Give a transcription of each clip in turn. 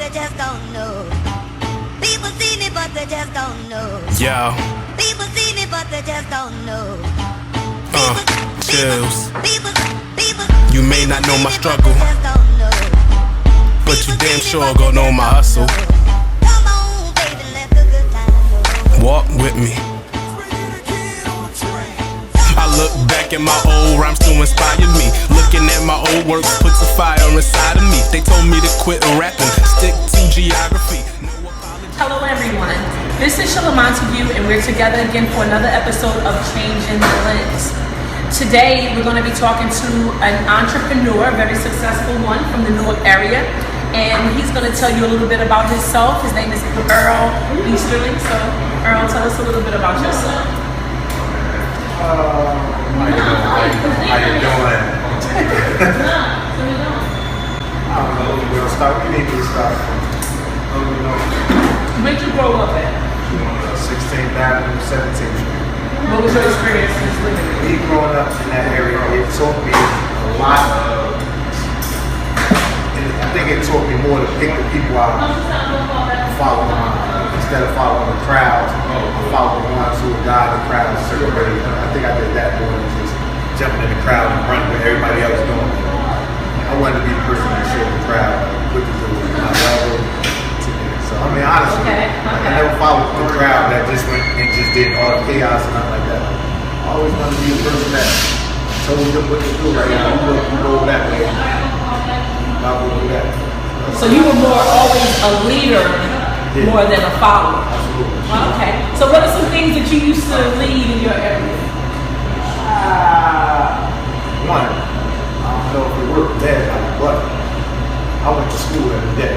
they just don't know. People see me, but they just don't know. Yo. People see me, but they just don't know. Chills. You may not know my struggle, but you damn sure gon' know my hustle. Come on, baby, let the good time go. Walk with me. I look back at my old rhymes to inspire me. Looking at my old works puts a fire inside of me. They told me to quit rapping, stick to geography. Hello everyone, this is Sheila Montague and we're together again for another episode of Changing the Lens. Today we're going to be talking to an entrepreneur, a very successful one from the Newark area, and he's going to tell you a little bit about himself. His name is Earl Easterly. So Earl, tell us a little bit about yourself. How you doing? I don't know. We'll start. We need to start. Where'd you grow up at? 16th Avenue, 17th Street. What was your experience since living there? Me growing up in that area, it taught me a lot. And I think it taught me more to pick the people out, follow them instead of following the crowds. I followed the ones who would guide the crowd a certain way. I think I did that more than just jumping in the crowd and running what everybody else doing. I wanted to be the person that showed the crowd what to do. So I mean, honestly, I never followed the crowd that just went and just did all the chaos and nothing like that. I always wanted to be the person that told them what to do. Right now, you go that way. I will do that. So you were more always a leader more than a follower. Absolutely. Okay. So what are some things that you used to lead in your area? One, I don't know if it worked bad, but I went to school every day.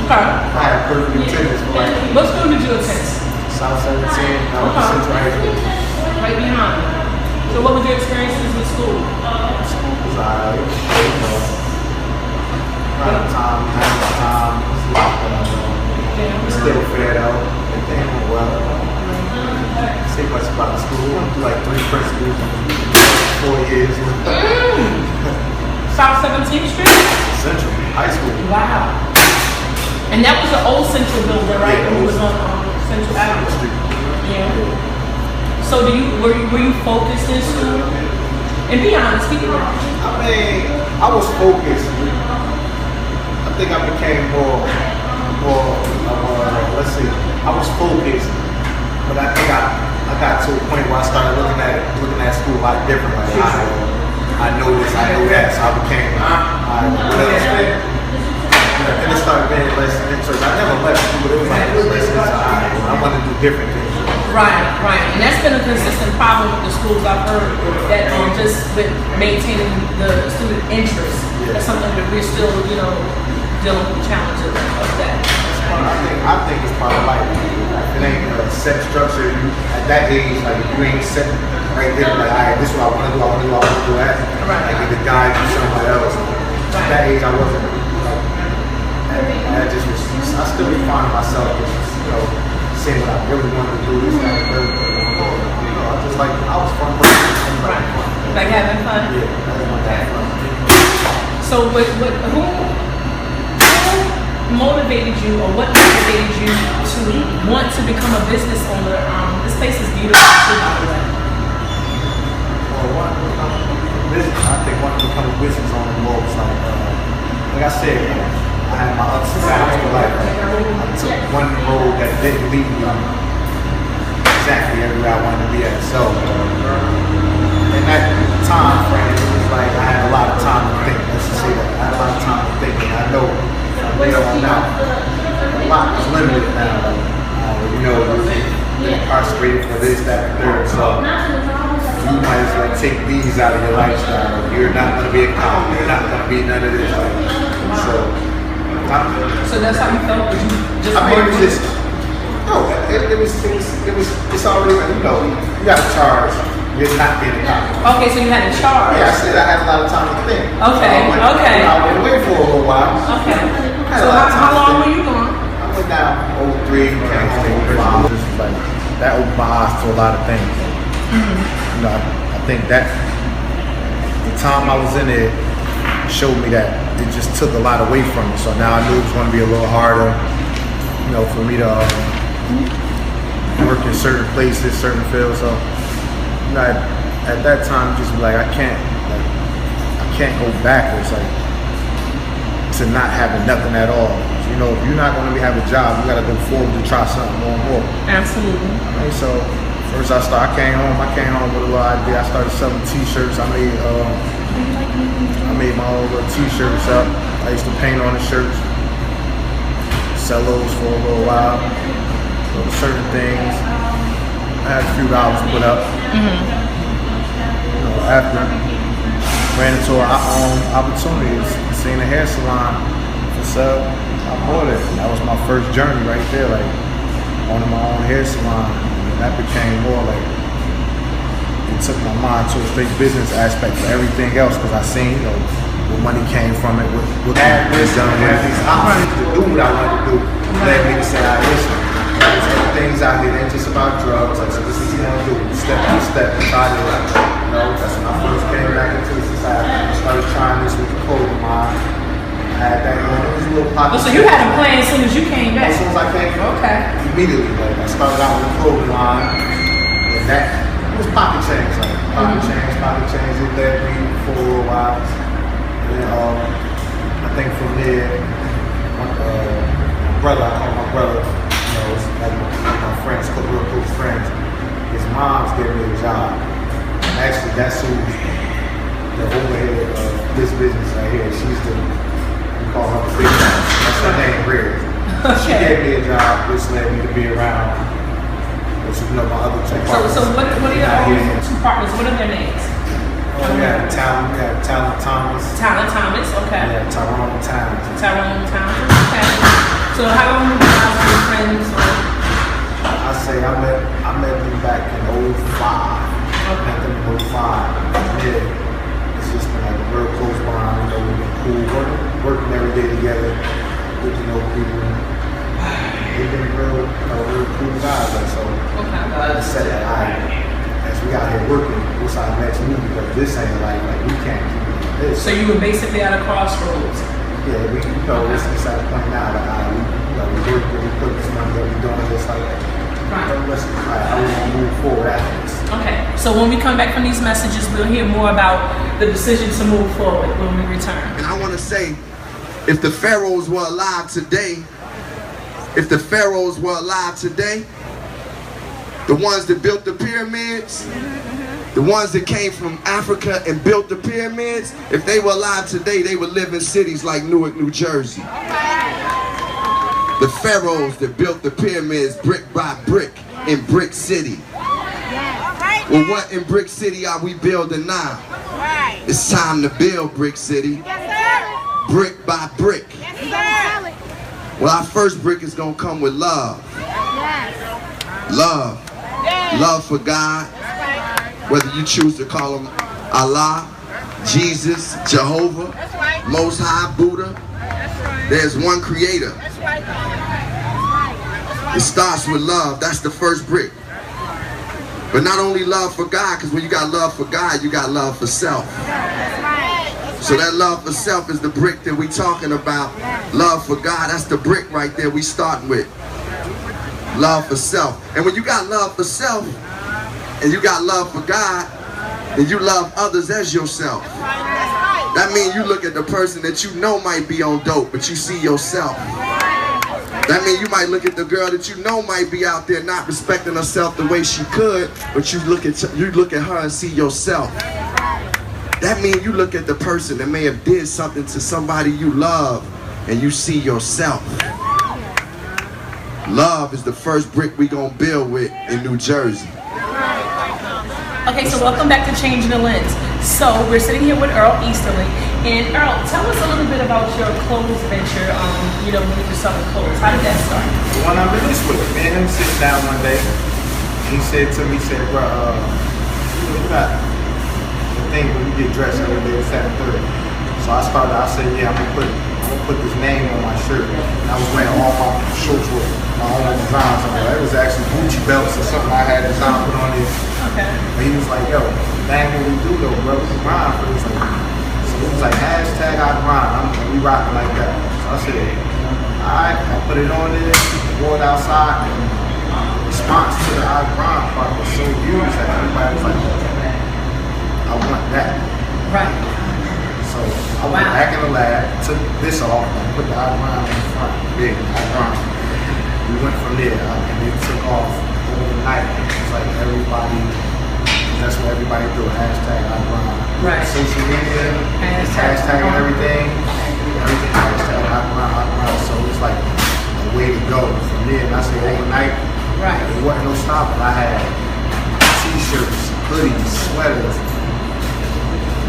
Okay. I had perfect attendance for like What school did you attend? South 17, I went to Central High School. Right behind. So what was your experiences with school? School was alright. Around time, still fair though. Everything went well. Say much about the school. I went through like 3 principals in 4 years. South 17th Street? Central High School. Wow. And that was the old Central building, right? Yeah, When it was on Central Avenue. Street. Yeah. So were you focused in school? And be honest, keep it real. I mean, I was focused. I think I became more, let's see, I was focused, but I think I got to a point where I started looking at school a lot different. Like, I know this, I know that, so I became, what else? And it started being less interest. I never left school, but it was like less I wanted to do different things. Right. And that's been a consistent problem with the schools I've heard, that just with maintaining the student interest. That's something that we're still, dealing with the challenges of that. I think it's part of life. It ain't a set structure. At that age, like you ain't set right there. Like, all right, this is what I want to do. I want to do that. Right. Like if the guy do somebody else. At that age, I wasn't. I still be finding myself, saying what I really wanted to do. This, that, and I was fun. Right. Like having fun. Yeah, I was having fun. So who motivated you, or what motivated you to want to become a business owner? This place is beautiful too, by the way. I think wanting to become a business owner was like I said, I had my ups and downs in life. I took one road that didn't lead me exactly everywhere I wanted to be at. So in that time frame, it was like I had a lot of time to think. Let's just say that. I had a lot of time to think, and I know now a lot is limited now. You're incarcerated for this, that, and third. So you might as well take these out of your lifestyle. You're not going to be a cop. You're not going to be none of this. So that's how you felt? It's already, you got a charge. You're not being a cop. Okay, so you had a charge. Yeah, I said I had a lot of time to think. Okay. I went away for a little while. Okay. So how long were you gone? I went down 03, came home 05. Like, that opened my eyes to a lot of things. I think that the time I was in it showed me that it just took a lot away from me. So now I knew it was going to be a little harder, you know, for me to work in certain places, certain fields. So, you know, at that time, just be like, I can't go backwards, like, to not having nothing at all. You know, if you're not going to have a job, you got to go forward to try something more and more. Absolutely. Okay, so first I came home with a little idea. I started selling t-shirts. I made my own little t-shirts up. I used to paint on the shirts, sell those for a little while. So certain things, I had a few dollars put up. You know, after ran into an opportunity, seen a hair salon for sale. I bought it. That was my first journey right there, like owning my own hair salon. And that became more like, it took my mind to a straight business aspect for everything else, because I seen, you know, where money came from it, what had this done with it. I wanted to do what I wanted to do. Led me to say, listen, there's other things out here that ain't just about drugs. I said, this is what you want to do. Step by step, try it out. You know, that's when I first came back into the society. I started trying this with the clothing line. I had that going. It was a little popular. So you had a plan as soon as you came back? As soon as I came back. Okay. Immediately, like, I started out with the clothing line. And that, it was pocket change. Like, pocket change. It led me for a little while. And I think from there, my brother, I call my brother, you know, it's like my friends, a couple of close friends. His mom's gave me a job. And actually, that's who the overhead of this business right here. She's the, we call her the big boss. That's her name, Redd'z. She gave me a job, which led me to be around, which is, you know, my other two partners. So what are your other two partners? What are their names? We have Talent Thomas. Talent Thomas, okay. Yeah, Tyrone Thomas. Tyrone Thomas, okay. So how long have you guys been friends? I say I met them back in 05. I met them in 05. Yeah, it's just been like a real close bond. You know, we've been cool, working every day together, get to know people. They've been real cool guys. Like, so I just said that as we out here working, what's our next move? Because this ain't like we can't keep doing this. So you were basically at a crossroads. Yeah, we this is at a point now that we working, we put this money that we doing this like that. Right. How we gonna move forward after this? Okay. So when we come back from these messages, we'll hear more about the decision to move forward when we return. And I want to say, if the pharaohs were alive today, the ones that built the pyramids, the ones that came from Africa and built the pyramids, if they were alive today, they would live in cities like Newark, New Jersey. The pharaohs that built the pyramids brick by brick in Brick City. Well, what in Brick City are we building now? It's time to build Brick City, brick by brick. Well, our first brick is going to come with love. Love. Love for God, whether you choose to call him Allah, Jesus, Jehovah, Most High, Buddha. There's one creator. It starts with love. That's the first brick. But not only love for God, because when you got love for God, you got love for self. So that love for self is the brick that we talking about. Love for God, that's the brick right there we starting with. Love for self. And when you got love for self and you got love for God, then you love others as yourself. That means you look at the person that you know might be on dope, but you see yourself. That means you might look at the girl that you know might be out there not respecting herself the way she could, but you look at her and see yourself. That means you look at the person that may have did something to somebody you love and you see yourself. Love is the first brick we gonna build with in New Jersey. Okay, so welcome back to Changing the Lens. So we're sitting here with Earl Easterly. And Earl, tell us a little bit about your clothes venture, when you were selling clothes. How did that start? The one I released with it, me and him sitting down one day, he said to me, bro, you got the thing when you get dressed every day at 7:30. So I said, yeah, I'm gonna put this name on my shirt. And I was wearing all my shorts with my own designs on there. It was actually Gucci belts or something I had designed put on there. Okay. But he was like, yo, dang what we do though, bro, we grind for this. Like, so it was like hashtag I grind. We rocking like that. So I said, alright, I put it on there, wore it outside, and the response to the I grind part was so huge that everybody was like, I want that. Right. So I went back in the lab, took this off, and put the I grind in the front. Big I grind. We went from there, and it took off overnight. It's like everybody, that's what everybody do, hashtag I grind. Right. Social media, hashtag everything hashtag I grind. So it's like a way to go from there. And I say overnight, right. There wasn't no stopping. I had t-shirts, hoodies, sweaters,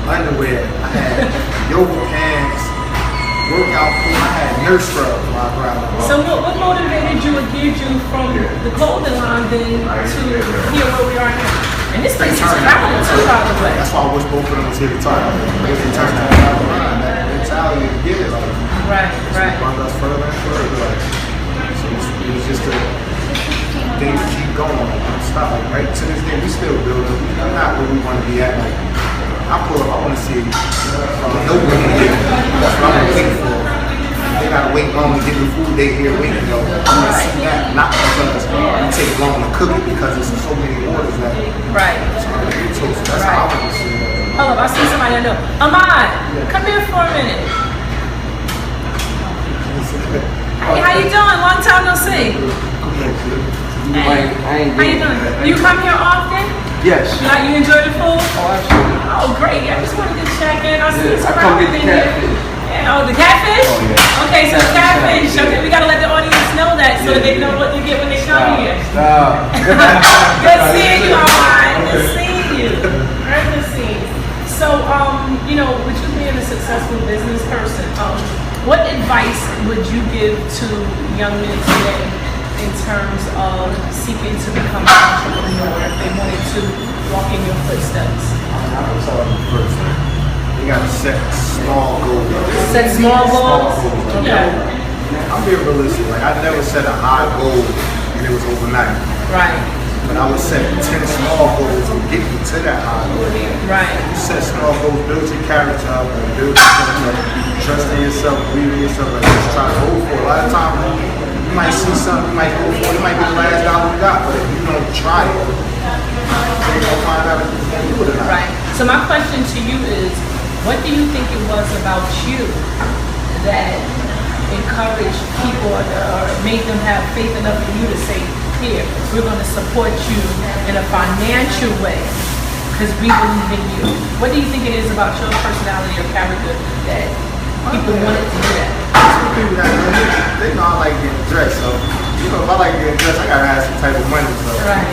underwear. I had yoga pants, workout clothes. I had nurse scrubs when I grind. So what motivated you or geared you from the clothing line then to here where we are now? And this place is traveling too, by the way. That's why I wish both of them was here to talk. They can touch that grind, that mentality to get it. Like, right. brought us further and further. Like, so it was just a thing to keep going. Don't stop. Like right to this day, we still building. We're not where we want to be at. Like I pull up, I want to see nobody here. That's what I'm waiting for. They gotta wait long to get the food. They here waiting though. I want to see that, not because it take long to cook it, because there's so many orders that. Right. So that's how I want to see it. Hold up, I see somebody I know. Ahmad, come here for a minute. Hey, how you doing? Long time no see. Hey, how you doing? You come here often? Yes. You enjoy the food? Oh, absolutely. Oh, great. I just wanted to check in. I see some I come get the in here. catfish. Yeah, oh, the catfish? Oh, yeah. Okay, so the catfish. Okay, we gotta let the audience know that so that they know what to get when they come here. Stop. Good seeing you, Ahmad. Good seeing you. Very good seeing you. So, you know, with you being a successful business person, what advice would you give to young men today in terms of seeking to become an entrepreneur if they wanted to walk in your footsteps? I would tell them first. You gotta set small goals. Set small goals? Yeah. I'm being realistic. Like I never set a high goal and it was overnight. Right. But I would set 10 small goals to get you to that high goal. Right. You set small goals, build your character up, and build yourself up, trust in yourself, believe in yourself, and just try to go for it. A lot of times you might see something, you might go for it, it might be the last dollar you got, but if you don't try it, you're gonna find out if you can do it or not. Right. So my question to you is, what do you think it was about you that encouraged people or made them have faith enough in you to say, here, we're going to support you in a financial way because we believe in you? What do you think it is about your personality or character that people wanted to do that? Some people that they know I like getting dressed, so you know if I like getting dressed, I gotta have some type of money. So Right.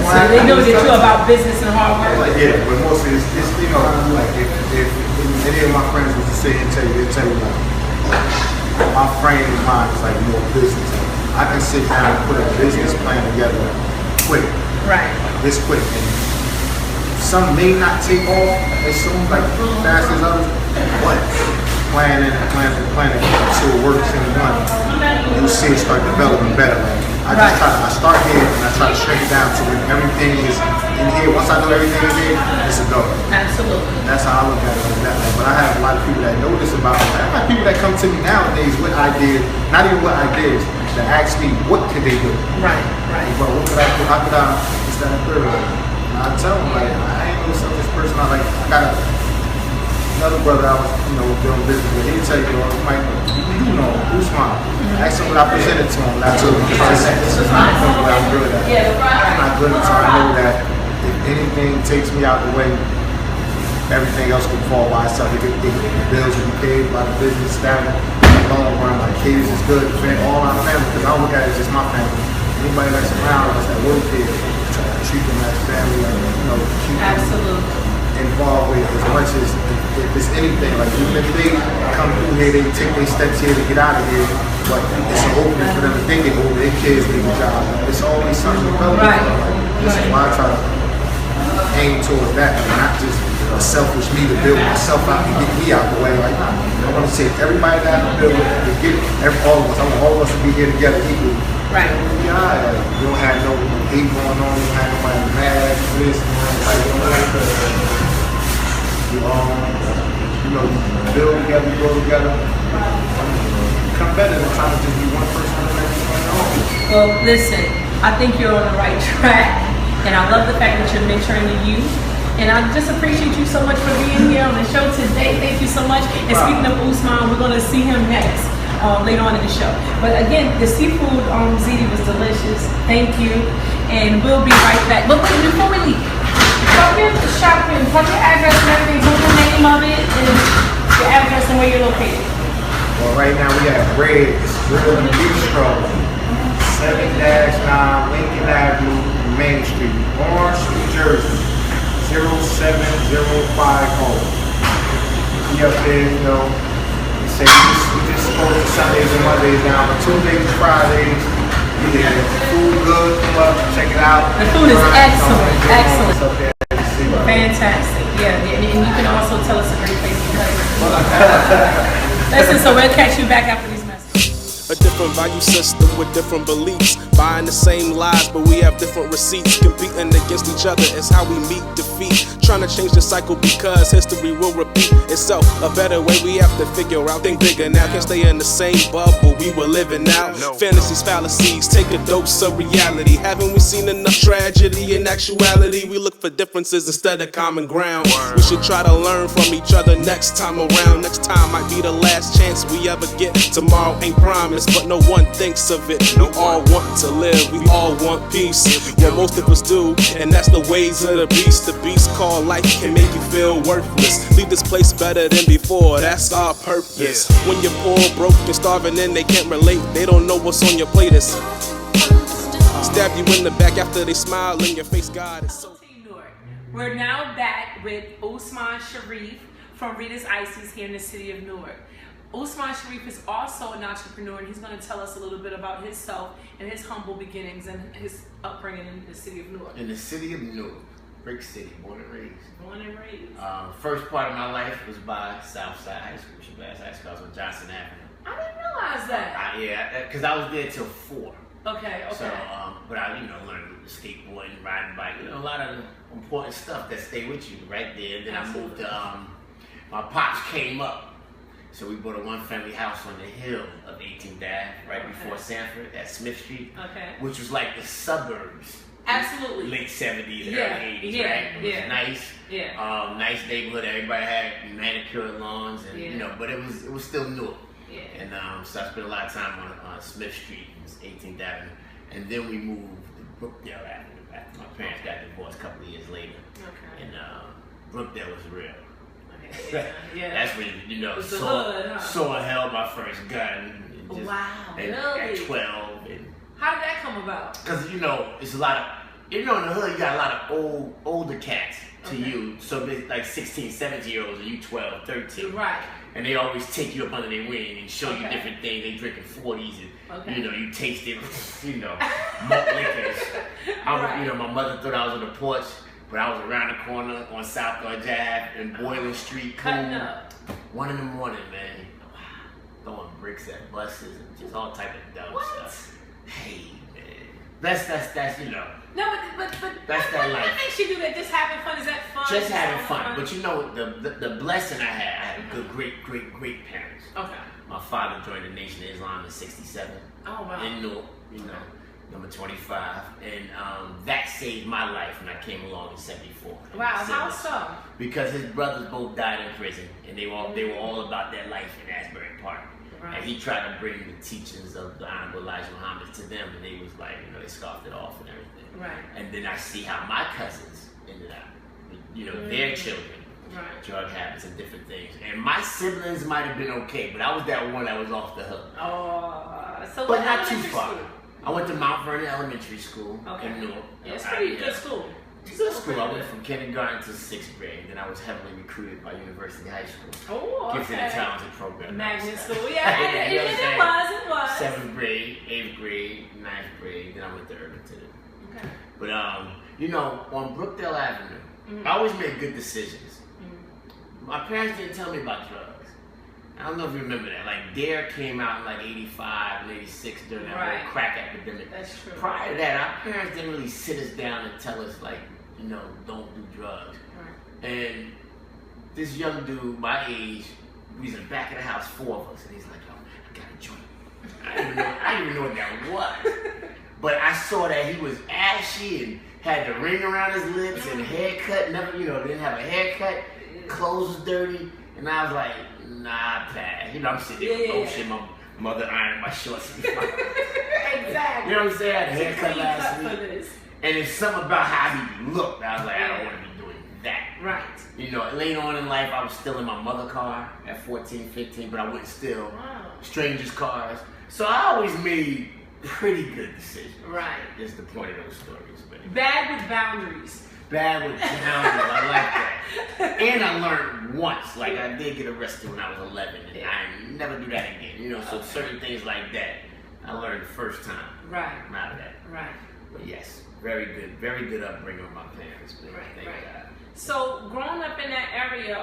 So they know that you're about business and hard work. like, yeah, but mostly it's you know like if any of my friends was to say and tell you like my frame of mind is like more business. I can sit down and put a business plan together quick. Right. This quick. And some may not take off as soon like fast as others, but planning until it works in one, you'll see it start developing better. Like I start here and I try to shrink it down to when everything is in here. Once I know everything is here, it's a go. Absolutely. That's how I look at it like that. But I have a lot of people that know this about me. I have people that come to me nowadays with ideas, not even with ideas, that ask me what could they do. Right. But what could I do? How could I stand up there? And I tell them like I ain't no selfish person. I got another brother I was doing business with. He'd tell you, you know, who's smart. Ask him what I presented to him. And I told him, this is not what I'm good at. I'm not good at it, so I know that if anything takes me out the way, everything else can fall by itself. The bills will be paid by the business staff. Long run, my kids is good, all our family, because I don't look at it as just my family. Anybody that's around us that work here, try to treat them as family, keep them involved with as much as if it's anything. Like even if they come through here, they take their steps here to get out of here, but it's an opening for them to think it over. Their kids need a job. It's always something developing. Listen, I try to aim towards that, not just a selfish me to build myself out and get me out the way. Like I want to say everybody that I build with, to get all of us. I want all of us to be here together equally. Right. Yeah, you don't have no hate going on. You don't have nobody mad for this. Like, you all you build together, grow together. Become better than trying to just be one person on their own. Well, listen, I think you're on the right track, and I love the fact that you're mentoring the youth. And I just appreciate you so much for being here on the show today. Thank you so much. And speaking of Usman, we're going to see him next later on in the show. But again, the seafood ziti was delicious. Thank you. And we'll be right back. But wait, before we leave, tell your shop and tell your address and everything. Tell the name of it and your address and where you're located. Well, right now we have Redd'z Grill and Bistro, 7-9 Lincoln Avenue, Main Street, Orange, New Jersey, 07050. We up there, we say we just close to Sundays and Mondays now, but Tuesdays and Fridays, we there. Food good, come up, check it out. The food is excellent, excellent. It's up there. Fantastic. Yeah, and you can also tell us a great place to play. Listen, so we'll catch you back after these messages. A different value system with different beliefs. Buying the same lies, but we have different receipts. Competing against each other is how we meet defeat. Trying to change the cycle because history will repeat itself. A better way we have to figure out. Think bigger now. Can't stay in the same bubble we were living out. Fantasies, fallacies, take a dose of reality. Haven't we seen enough tragedy? In actuality, we look for differences instead of common ground. We should try to learn from each other next time around. Next time might be the last chance we ever get. Tomorrow ain't promised, but no one thinks of it. We all want to live, we all want peace. Well, most of us do, and that's the ways of the beast. The beast called life can make you feel worthless. Leave this place better than before, that's our purpose. When you're poor, broke, and starving and they can't relate, they don't know what's on your plate. It's stab you in the back after they smile in your face. God is so. We're now back with Usman Sharif from Redd'z Ices here in the city of Newark. Usman Sharif is also an entrepreneur, and he's going to tell us a little bit about himself and his humble beginnings and his upbringing in the city of Newark. In the city of Newark, Brick City, born and raised. Born and raised. First part of my life was by Southside High School. High School. I was on Johnson Avenue. I didn't realize that. Yeah, because I was there till 4. Okay. So, but I, learned skateboarding, riding bike, a lot of important stuff that stay with you right there. Then Absolutely. I moved to, my pops came up. So we bought a one-family house on the hill of 18th Ave, right before Sanford, at Smith Street, which was like the suburbs. Absolutely. Late 70s, early 80s, right? It was nice. Yeah. Nice neighborhood. Everybody had manicured lawns, and but it was still Newark. Yeah. And so I spent a lot of time on Smith Street, 18th Avenue, and then we moved to Brookdale Avenue. After my parents got divorced a couple of years later, and Brookdale was real. That's when saw and held my first gun. And just, at 12. And how did that come about? Because it's a lot of in the hood you got a lot of older cats to you. So there's like 16, 17-year-olds and you 12, 13. Right. And they always take you up under their wing and show you different things. They drinking 40s and you taste it, malt liquors. My mother thought I was on the porch. But I was around the corner on South Georgia Ave and Boylan Street, cutting up. 1 in the morning, man. Throwing bricks at buses and just all type of dumb stuff. Hey, man. That's No, but that's that life. What makes you do that? Just having fun? Is that fun? Just having fun. But the blessing I had good, great parents. Okay. My father joined the Nation of Islam in '67. Oh wow. In Newark, number 25, and that saved my life when I came along in '74. Wow, how so? Because his brothers both died in prison, and they were all about that life in Asbury Park. Right. And he tried to bring the teachings of the Honorable Elijah Muhammad to them, and they was like, they scoffed it off and everything. Right. And then I see how my cousins ended up, their children. Right. Drug habits and different things. And my siblings might have been okay, but I was that one that was off the hook. So but not too far. I went to Mount Vernon Elementary School in Newark. Yeah, it's pretty good school. It's a good school. I went from kindergarten to 6th grade. Then I was heavily recruited by University High School. Oh, okay. Gifted and talented program. Magnet school, it was. 7th grade, 8th grade, 9th grade. Then I went to Irvington. Okay. But on Brookdale Avenue, I always made good decisions. My parents didn't tell me about drugs. I don't know if you remember that. Like DARE came out in like 85 and 86 during that whole crack epidemic. That's true. Prior to that, our parents didn't really sit us down and tell us don't do drugs. Right. And this young dude, my age, we was in the back of the house, 4 of us, and he's like, yo, I got a joint. I didn't even know what that was. But I saw that he was ashy and had the ring around his lips and haircut, never, didn't have a haircut, clothes was dirty, and I was like, nah, Pat. I'm sitting there, oh shit, my mother ironed my shorts. Exactly. You know what I'm saying? I had a haircut last week. And it's something about how he looked. I was like, I don't want to be doing that. Right. Later on in life, I was still in my mother's car at 14, 15, but I wouldn't steal strangers' cars. So I always made pretty good decisions. Right. Is the point of those stories. But bad with boundaries. Bad with boundaries. I like that. And I learned once. Like, I did get arrested when I was 11, and I never do that again. So certain things like that, I learned the first time. Right. Out of that. Right. But yes, very good upbringing with my parents. Thank God. So growing up in that area,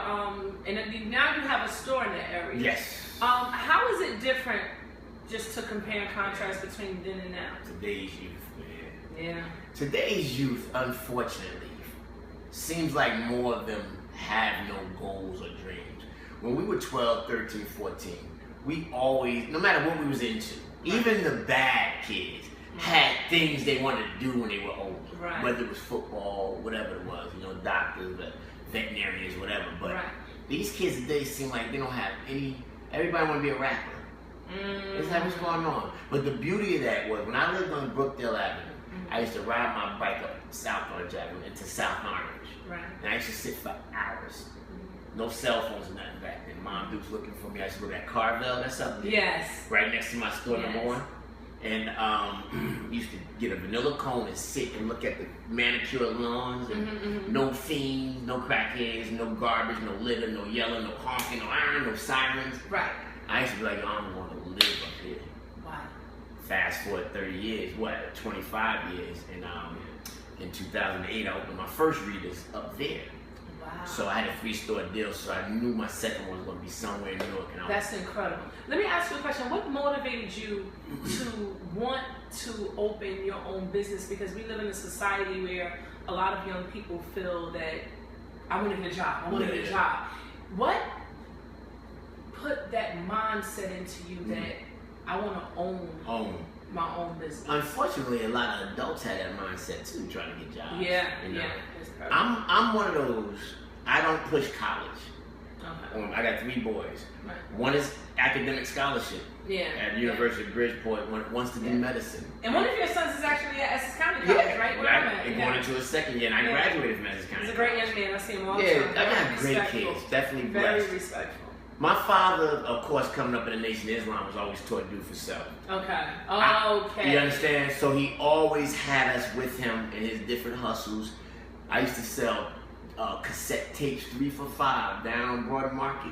and now you have a store in that area. Yes. How is it different, just to compare and contrast between then and now? Today's youth, man. Yeah. Today's youth, unfortunately, seems like more of them have no goals or dreams. When we were 12, 13, 14, we always, no matter what we was into, even the bad kids had things they wanted to do when they were older. Right. Whether it was football, whatever it was, doctors, veterinarians, whatever. But these kids today seem like they don't have everybody want to be a rapper. That's like what's going on. But the beauty of that was when I lived on Brookdale Avenue, I used to ride my bike up South Orange Avenue into South Orange. Right. And I used to sit for hours. No cell phones or nothing back then. Mom dudes looking for me. I used to go to that Carvel, that's up there. Yes. Right next to my store, number 1. And used to get a vanilla cone and sit and look at the manicured lawns and no fiends, no crackheads, no garbage, no litter, no yelling, no honking, no iron, no sirens. Right. I used to be like, I'm going to live up here. Wow. Fast forward 30 years, 25 years, and in 2008 I opened my first Redd'z up there. Wow. So I had a 3-store deal, so I knew my second one was going to be somewhere in New York. And that's incredible. Let me ask you a question. What motivated you to want to open your own business? Because we live in a society where a lot of young people feel that I want to get a job. I want to get a job. What put that mindset into you that I want to own my own business? Unfortunately, a lot of adults had that mindset too, trying to get jobs. Yeah. I'm one of those. I don't push college. Okay. I got 3 boys. Right. One is academic scholarship at University of Bridgeport. One wants to do medicine. And one of your sons is actually at Essex County College, right? Where I'm at. Going into his second year, and I graduated from Essex County. He's a great young man. I see him all the time. Yeah, I got great kids. Definitely blessed. Very respectful. My father, of course, coming up in the Nation of Islam, was always taught to do for self. Okay. You understand? So he always had us with him in his different hustles. I used to sell cassette tapes 3 for $5 down Broad Market.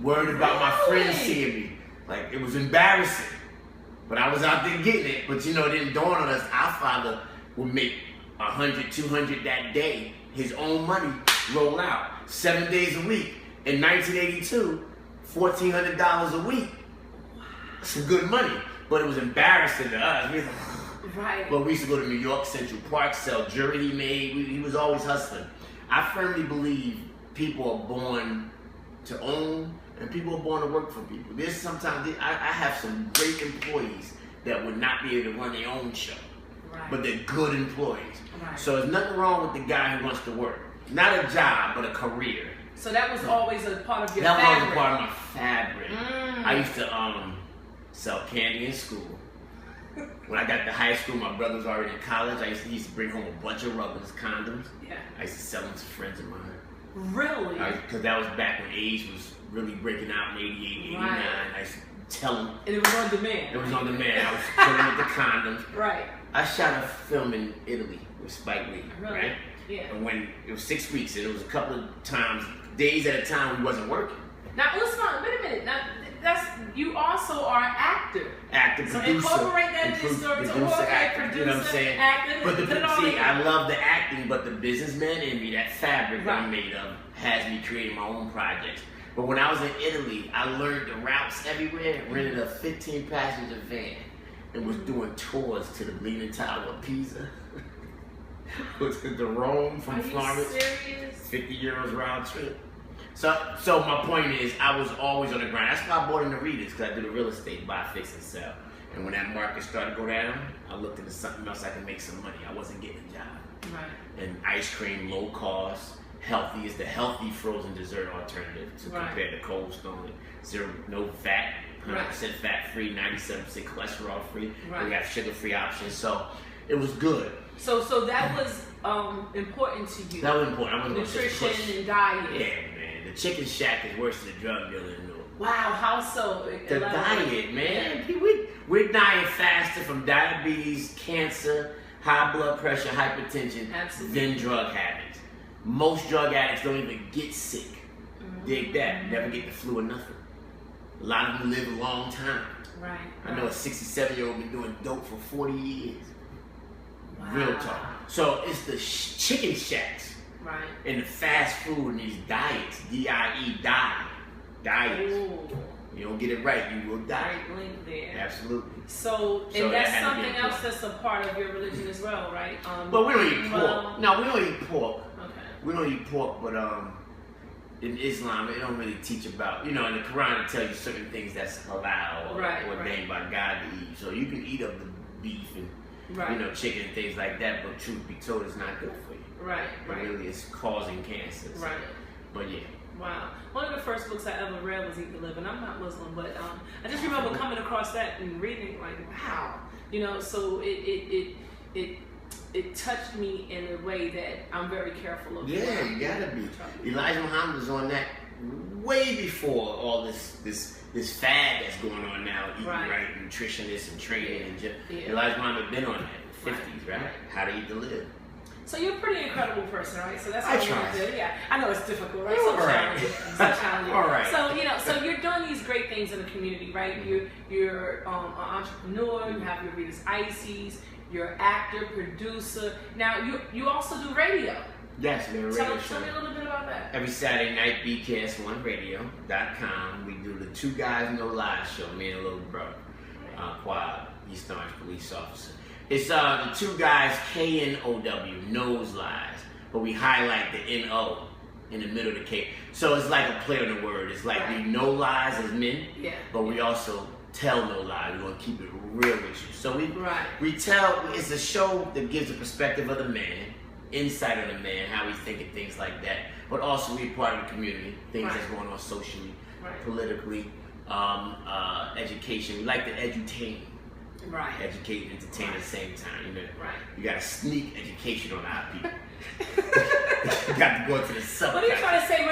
Worried about my friends seeing me. Like, it was embarrassing. But I was out there getting it. But it didn't dawn on us. Our father would make 100, 200 that day. His own money roll out 7 days a week. In 1982, $1,400 a week. Some good money. But it was embarrassing to us. Right. But we used to go to New York Central Park, sell jewelry he made. He was always hustling. I firmly believe people are born to own and people are born to work for people. There's sometimes, I have some great employees that would not be able to run their own show. Right. But they're good employees. Right. So there's nothing wrong with the guy who wants to work. Not a job, but a career. So that was always a part of your fabric. That was a part of my fabric. I used to sell candy in school. When I got to high school, my brother was already in college. He used to bring home a bunch of rubbers, condoms. Yeah. I used to sell them to friends of mine. Really? Because that was back when AIDS was really breaking out in 88, 89. Right. I used to tell them. And it was on demand. It was on demand. I was killing with the condoms. Right. I shot a film in Italy with Spike Lee. Really? Right? Yeah. And when it was 6 weeks, and it was a couple of times, days at a time, we wasn't working. Now, listen, wait a minute. Now, you also are an actor. Actor, so producer. incorporate that in this story. Actor, you know what I'm saying? Actor, but I love the acting, but the businessman in me, that fabric that I'm made of, has me creating my own projects. But when I was in Italy, I learned the routes everywhere, rented a 15-passenger van, and was doing tours to the Leaning Tower of Pisa, to Rome from Florence. 50 €50 round trip. So my point is, I was always on the grind. That's why I bought into Redd'z, because I do the real estate, buy, fix, and sell. And when that market started to go down, I looked into something else I could make some money. I wasn't getting a job. Right. And ice cream, low cost, healthy is the healthy frozen dessert alternative to compare to Cold Stone. Zero, no fat, 100% fat free, 97% cholesterol free. Right. We have sugar free options, so it was good. So that was important to you. That was important. I wasn't nutrition and diet. Yeah, man. The chicken shack is worse than the drug dealer in Newark. Wow, how so? The diet, man. We're dying faster from diabetes, cancer, high blood pressure, hypertension than drug habits. Most drug addicts don't even get sick. Dig that. Never get the flu or nothing. A lot of them live a long time. Right. I know a 67-year-old been doing dope for 40 years. Wow. Real talk. So it's the chicken shacks. Right. And the fast food and these diets. D-I-E, die. Diets. Ooh. You don't get it right, you will die. Right link there. Absolutely. So that's something else that's a part of your religion as well, right? But we don't eat pork. No, we don't eat pork. Okay. We don't eat pork, but in Islam, they don't really teach about, in the Quran, it tells you certain things that's halal or ordained by God to eat. So you can eat up the beef and, chicken and things like that, but truth be told, it's not good for you. Right. But really, it's causing cancer. So. Right. But yeah. Wow. One of the first books I ever read was Eat to Live, and I'm not Muslim, but I just remember coming across that and reading it like, wow. So it touched me in a way that I'm very careful of. Yeah, you gotta be. Elijah Muhammad was on that way before all this fad that's going on now, eating right, nutritionists and training and just. Elijah Muhammad had been on that in the 50s, right? How to eat to live. So you're a pretty incredible person, right? So that's what I try. Do. Yeah, I know it's difficult, right? So challenging. So challenging. All right. So so you're doing these great things in the community, right? You're an entrepreneur. You have your Redd'z Ices. You're an actor, producer. Now you also do radio. Yes, we're a radio show. Tell me a little bit about that. Every Saturday night, BKS1Radio.com. We do the Two Guys No Lies show. Me and a little brother, Quad, East Orange police officer. It's the two guys, K-N-O-W, knows lies, but we highlight the N-O in the middle of the K. So it's like a play on the word. It's like we know lies as men, but we also tell no lies. We want to keep it real with you. So we tell, it's a show that gives the perspective of the man, insight of the man, how he's thinking, things like that. But also we're part of the community, things that's going on socially, politically, education. We like to edutain. Right. Educate and entertain at the same time. You got to sneak education on our people. You got to go into the subtext. What are you trying to say?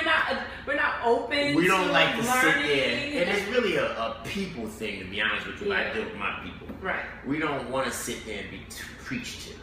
We're not open. We don't like to sit learning. there, and it's really a people thing, to be honest with you. I deal with my people. Right. We don't want to sit there and be preached to.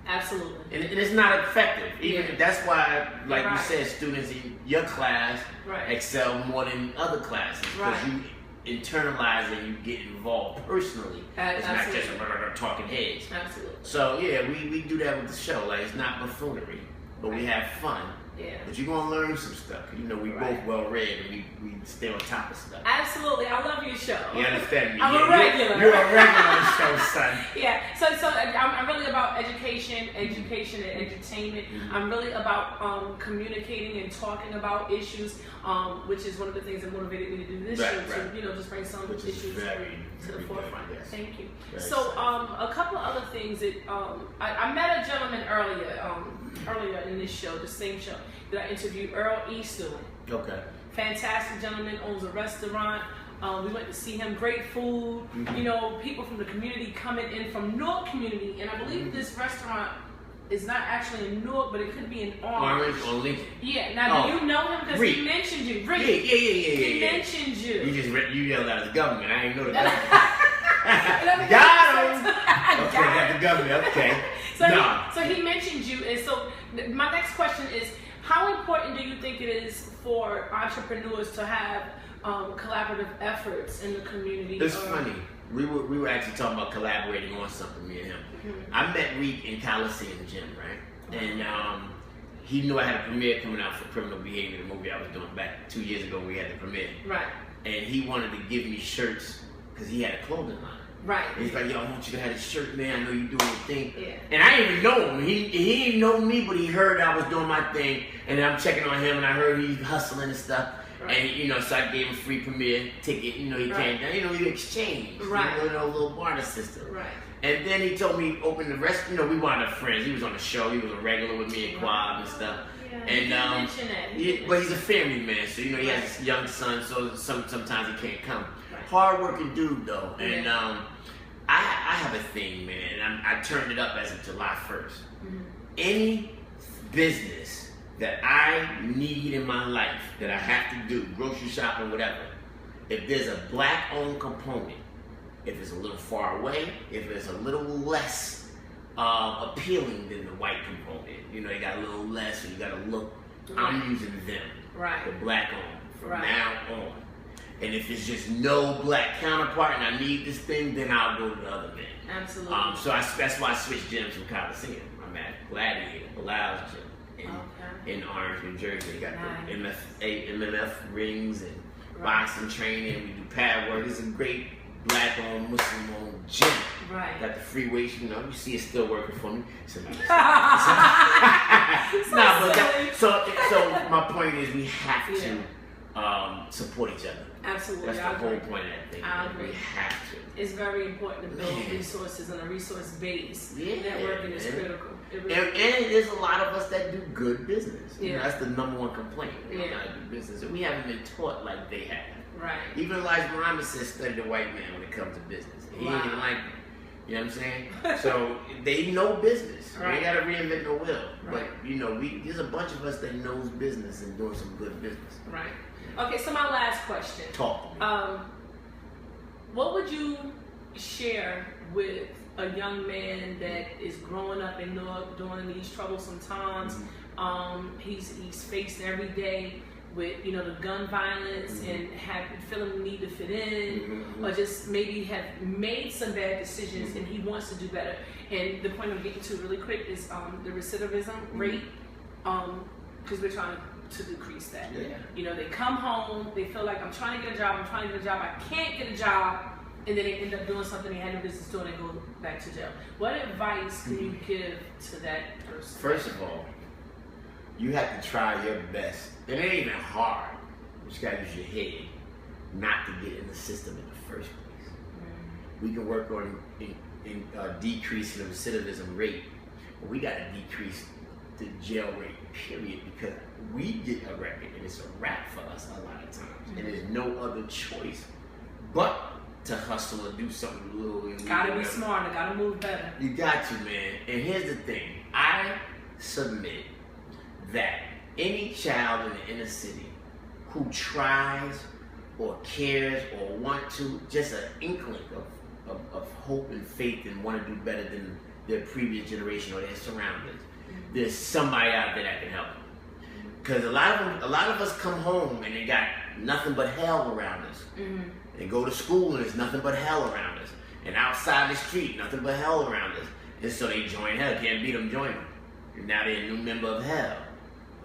Absolutely. And it's not effective. That's why, like you said, students in your class excel more than other classes because you internalize and you get involved personally. It's not just talking heads. Absolutely. So we do that with the show. Like, it's not buffoonery, but we have fun. Yeah. But you're gonna learn some stuff. We both well read and we stay on top of stuff. Absolutely. I love your show. You understand me? I'm a regular. You're a regular on the show, son. Yeah. So I'm really about education and entertainment. I'm really about communicating and talking about issues, which is one of the things that motivated me to do this show. To just bring some issues to the forefront. Yes. Thank you. So a couple of other things that I met a gentleman earlier in this show, the same show, that I interviewed, Earl Easterling. Okay. Fantastic gentleman, owns a restaurant. We went to see him, great food. People from the community coming in from Newark community, and I believe this restaurant is not actually in Newark, but it could be in Orange. Or Lincoln. Yeah. Now, do you know him? Because he mentioned you. Yeah. He mentioned you. You yelled out as government. I ain't know the government. Got him. Okay, got the government. Okay. So he mentioned you, and so my next question is, how important do you think it is for entrepreneurs to have collaborative efforts in the community? It's funny. We were actually talking about collaborating on something, me and him. I met Reek in Coliseum Gym, right? And he knew I had a premiere coming out for Criminal Behavior, the movie I was doing back 2 years ago when we had the premiere. Right. And he wanted to give me shirts because he had a clothing line. Right. And he's like, yo, I want you to have this shirt, man. I know you're doing your thing. Yeah. And I didn't even know him. He didn't know me, but he heard I was doing my thing. And then I'm checking on him, and I heard he's hustling and stuff. Right. And, you know, so I gave him a free premiere ticket. You know, he came down. You know, we exchanged. Right. You know, a little barter system. Right. And then he told me open the rest. You know, we wound up friends. He was on the show. He was a regular with me and Quab and stuff. Yeah, and but he's a family man, so you know he has a young son. So sometimes he can't come. Right. Hard working dude though, Yeah. and I have a thing, man. And I turned it up as of July 1st. Mm-hmm. Any business that I need in my life that I have to do, grocery shopping, whatever. If there's a black-owned component, if it's a little far away, if it's a little less appealing than the white component, you know, you got a little less, or you got to look. I'm using them, the black-owned, from now on. And if it's just no black counterpart and I need this thing, then I'll go to the other man. Absolutely. So that's why I switched gyms from Coliseum. I'm at Gladiator, Bilal's gym in Orange, New Jersey. They got the MMF rings and boxing training. We do pad work. It's a great black-owned, Muslim-owned gym. Right. Got the free weights, you know. You see, it's still working for me. So my point is, we have to support each other. Absolutely. That's the whole point of that thing. I agree. We have to. It's very important to build resources and a resource base. Networking is critical. And there's a lot of us that do good business. You know, Yeah. that's the number one complaint. We don't know how to do business, and we haven't been taught like they have. Right. Even Elijah Muhammad says, study the white man when it comes to business. He ain't even like me. You know what I'm saying? So they know business. They ain't gotta reinvent no wheel. But you know, there's a bunch of us that knows business and doing some good business. Right. Okay, so my last question. Talk to me. What would you share with a young man that is growing up in Newark during these troublesome times? He's faced every day with, you know, the gun violence and feeling the need to fit in, or just maybe have made some bad decisions and he wants to do better. And the point I'm getting to really quick is the recidivism rate, because we're trying to decrease that. You know, they come home, they feel like I'm trying to get a job, I can't get a job, and then they end up doing something they had no business doing and go back to jail. What advice can you give to that person? First of all, you have to try your best. It ain't even hard. You just gotta use your head not to get in the system in the first place. We can work on decreasing the recidivism rate, but we gotta decrease the jail rate, period, because we get a record and it's a wrap for us a lot of times. And there's no other choice but to hustle or do something little. Gotta be smarter, gotta move better. You got to, man. And here's the thing. I submit that any child in the inner city who tries or cares or want to, just an inkling of hope and faith and want to do better than their previous generation or their surroundings, there's somebody out there that can help them. Because a lot of us come home and they got nothing but hell around us. They go to school and there's nothing but hell around us. And outside the street, nothing but hell around us. And so they join hell. Can't beat them, join them. And now they're a new member of hell.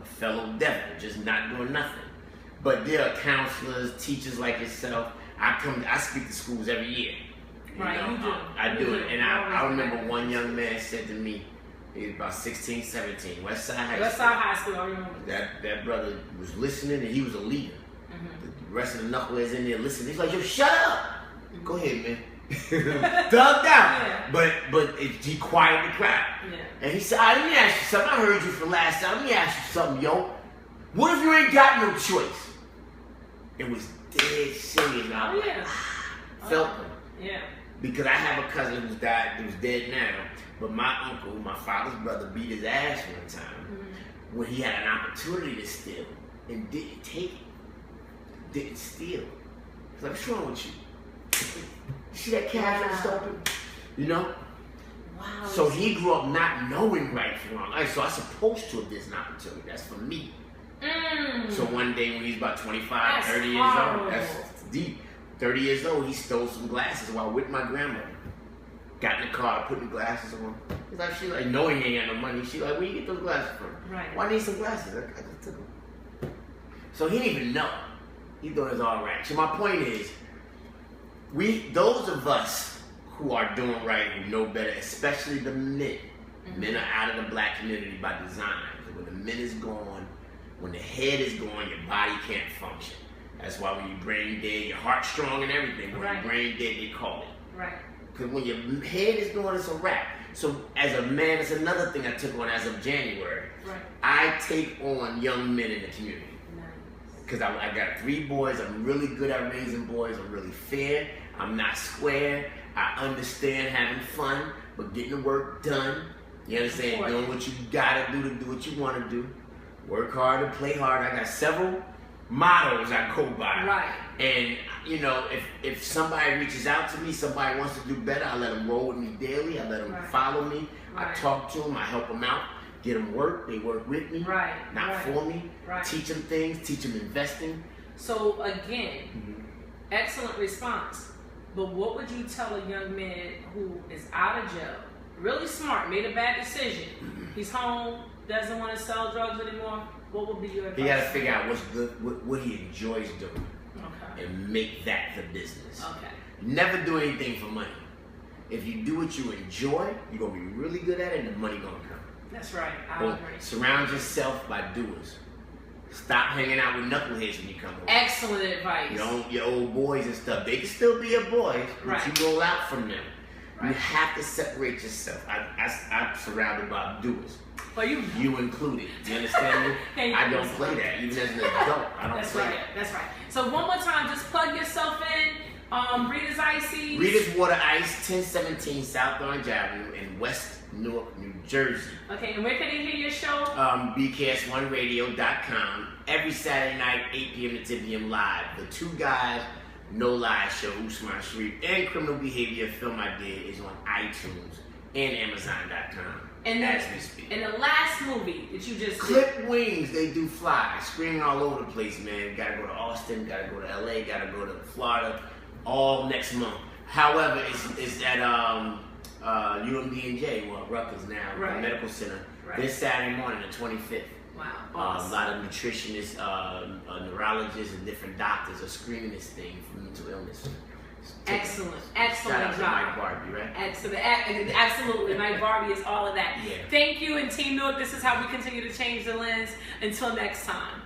A fellow devil, just not doing nothing. But there are counselors, teachers like yourself. I speak to schools every year. You do. I do it. And I remember one young man said to me, he was about 16, 17, Westside High School. I remember. That brother was listening and he was a leader. The rest of the knuckleheads in there listening. He's like, yo, shut up. Go ahead, man. Dug down. But he quieted the crowd. And he said, let me ask you something. I heard you from last time. Let me ask you something, yo. What if you ain't got no choice? It was dead serious. I felt him. Because I have a cousin who's dead now. But my uncle, my father's brother, beat his ass one time when he had an opportunity to steal and didn't take it. Didn't steal. He's like, what's wrong with you? You see that cash register open? You know? Wow. So he grew up not knowing right from wrong. So I'm supposed to have this an opportunity. That's for me. So one day when he's about 25, 30 years old, that's deep. 30 years old, he stole some glasses while with my grandmother. Got in the car, put the glasses on. He's like, she like, knowing he ain't got no money. She like, where you get those glasses from? Right. Why need some glasses? I just took them. So he didn't even know. He thought it was all right. So my point is, those of us who are doing right, who know better, especially the men. Men are out of the black community by design. When the men is gone, when the head is gone, your body can't function. That's why when your brain dead, your heart's strong and everything. When your brain dead, they call it. Right. Because when your head is gone, it's a wrap. So as a man, it's another thing I took on as of January. Right. I take on young men in the community. Because I got 3 boys. I'm really good at raising boys. I'm really fair. I'm not square. I understand having fun, but getting the work done. You understand? Doing what you gotta do to do what you want to do. Work hard and play hard. I got several mottos I go by. Right. And you know, if somebody reaches out to me, somebody wants to do better, I let them roll with me daily. I let them follow me. I talk to them. I help them out. Get them work. They work with me. Not for me. Teach them things. Teach them investing. So again, excellent response. But what would you tell a young man who is out of jail, really smart, made a bad decision, he's home, doesn't want to sell drugs anymore? What would be your advice? He got to figure out what he enjoys doing, and make that the business. Never do anything for money. If you do what you enjoy, you're gonna be really good at it, and the money gonna come. That's right. I agree. Surround yourself by doers. Stop hanging out with knuckleheads when you come home. Excellent advice. Your old boys and stuff. They can still be your boys, but you roll out from them. You have to separate yourself. I'm surrounded by doers. But you included. You understand me? I don't play that. Even as an adult, I don't play that. That's right. So one more time, just plug yourself in. Redd'z Ices. Redd'z Water Ice, 1017 South Orange Avenue in West Newark, New Jersey. Okay, and where can they hear your show? BKS1Radio.com. Every Saturday night, 8 p.m. to 10 p.m. live. The 2 Guys, No Lies show, Usman Sharif, and Criminal Behavior film I did is on iTunes and Amazon.com. And as we speak. And the last movie that you just Clip Wings, they do fly. Screaming all over the place, man. Gotta go to Austin, gotta go to LA, gotta go to Florida, all next month. However, it's at UMD&J, Rutgers now, the Medical Center, this Saturday morning, the 25th. Wow. A lot of nutritionists, neurologists, and different doctors are screening this thing for mental illness. Excellent Shout out job. to Mike Barbie, right? Excellent, absolutely. Mike Barbie is all of that. Yeah. Thank you, and Team Newark. This is how we continue to change the lens. Until next time.